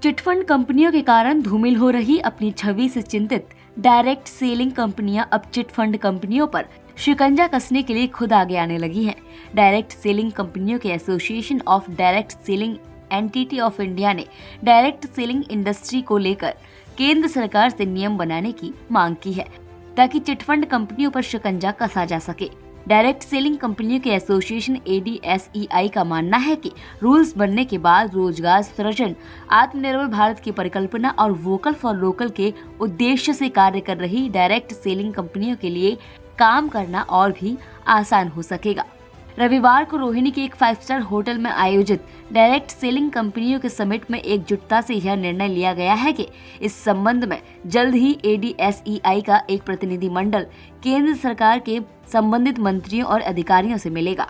Chit fund कंपनियों के कारण धूमिल हो रही अपनी छवि से चिंतित डायरेक्ट सेलिंग कंपनियां अब चिटफंड कंपनियों पर शिकंजा कसने के लिए खुद आगे आने लगी हैं। डायरेक्ट सेलिंग कंपनियों के association of direct selling entity of India ने डायरेक्ट सेलिंग इंडस्ट्री को लेकर केंद्र सरकार से नियम बनाने की मांग की है ताकि चिटफंड कंपनियों पर शिकंजा कसा जा सके। डायरेक्ट सेलिंग कंपनियों के एसोसिएशन ADSEI का मानना है कि रूल्स बनने के बाद रोजगार सृजन, आत्मनिर्भर भारत की परिकल्पना और वोकल फॉर लोकल के उद्देश्य से कार्य कर रही डायरेक्ट सेलिंग कंपनियों के लिए काम करना और भी आसान हो सकेगा। रविवार को रोहिणी के एक 5 स्टार होटल में आयोजित डायरेक्ट सेलिंग कंपनियों के समिट में एकजुटता से यह निर्णय लिया गया है कि इस संबंध में जल्द ही ADSEI का एक प्रतिनिधि मंडल केंद्र सरकार के संबंधित मंत्रियों और अधिकारियों से मिलेगा।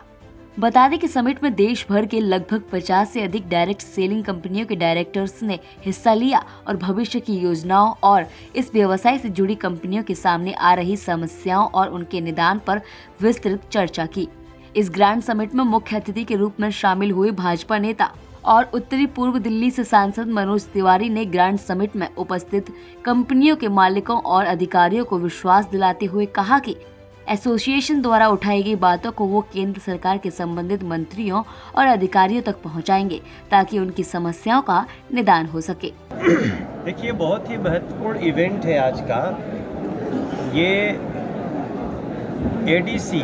बता दें कि समिट में देश भर के लगभग 50 से अधिक डायरेक्ट सेलिंग कंपनियों के डायरेक्टर्स ने हिस्सा लिया और भविष्य की योजनाओं और इस व्यवसाय से जुड़ी कंपनियों के सामने आ रही समस्याओं और उनके निदान पर विस्तृत चर्चा की। इस ग्रैंड समिट में मुख्य अतिथि के रूप में शामिल हुए भाजपा नेता और उत्तरी पूर्व दिल्ली से सांसद मनोज तिवारी ने ग्रैंड समिट में उपस्थित कंपनियों के मालिकों और अधिकारियों को विश्वास दिलाते हुए कहा कि एसोसिएशन द्वारा उठाई गई बातों को वो केंद्र सरकार के संबंधित मंत्रियों और अधिकारियों तक पहुंचाएंगे ताकि उनकी समस्याओं का निदान हो सके। देखिए, बहुत ही महत्वपूर्ण इवेंट है आज का। ये ADC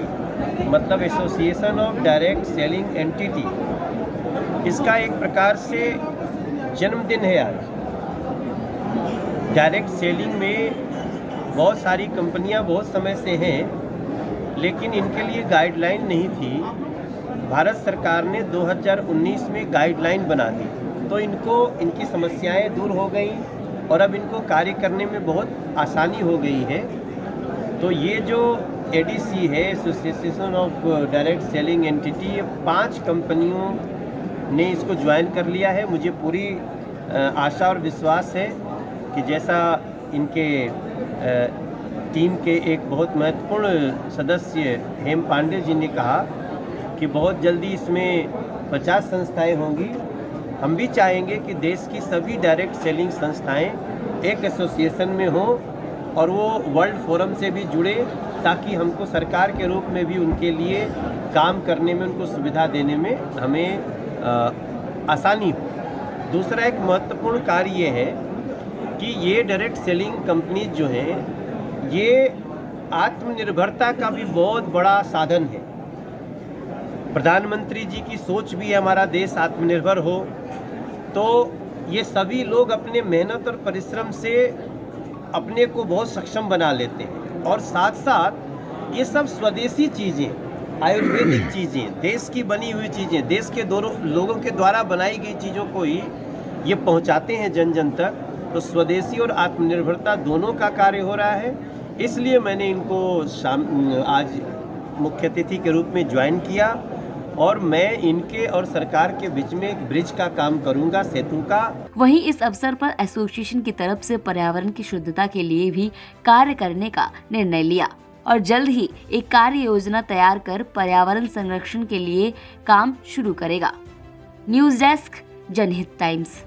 मतलब association of direct selling entity, इसका एक प्रकार से जन्मदिन है आज। डायरेक्ट सेलिंग में बहुत सारी कंपनियां बहुत समय से हैं, लेकिन इनके लिए गाइडलाइन नहीं थी। भारत सरकार ने 2019 में गाइडलाइन बना दी, तो इनकी समस्याएं दूर हो गई और अब इनको कार्य करने में बहुत आसानी हो गई है। तो ये जो ADC है, association of direct selling entity, ये 5 कंपनियों ने इसको ज्वाइन कर लिया है। मुझे पूरी आशा और विश्वास है कि जैसा इनके टीम के एक बहुत महत्वपूर्ण सदस्य हेम पांडे जी ने कहा कि बहुत जल्दी इसमें 50 संस्थाएं होंगी। हम भी चाहेंगे कि देश की सभी डायरेक्ट सेलिंग संस्थाएं एक एसोसिएशन में हों और वो वर्ल्ड फोरम से भी जुड़े, ताकि हमको सरकार के रूप में भी उनके लिए काम करने में, उनको सुविधा देने में हमें आसानी हो। दूसरा एक महत्वपूर्ण कार्य ये है कि ये डायरेक्ट सेलिंग कंपनी जो हैं, ये आत्मनिर्भरता का भी बहुत बड़ा साधन है। प्रधानमंत्री जी की सोच भी है हमारा देश आत्मनिर्भर हो, तो ये सभी लोग अपने मेहनत और परिश्रम से अपने को बहुत सक्षम बना लेते हैं। और साथ साथ ये सब स्वदेशी चीज़ें, आयुर्वेदिक चीज़ें, देश की बनी हुई चीज़ें, देश के लोगों के द्वारा बनाई गई चीज़ों को ही ये पहुंचाते हैं जन जन तक। तो स्वदेशी और आत्मनिर्भरता दोनों का कार्य हो रहा है। इसलिए मैंने इनको आज मुख्य अतिथि के रूप में ज्वाइन किया और मैं इनके और सरकार के बीच में एक ब्रिज का काम करूंगा, सेतु का। वहीं इस अवसर पर एसोसिएशन की तरफ से पर्यावरण की शुद्धता के लिए भी कार्य करने का निर्णय लिया और जल्द ही एक कार्य योजना तैयार कर पर्यावरण संरक्षण के लिए काम शुरू करेगा। न्यूज़ डेस्क, जनहित टाइम्स।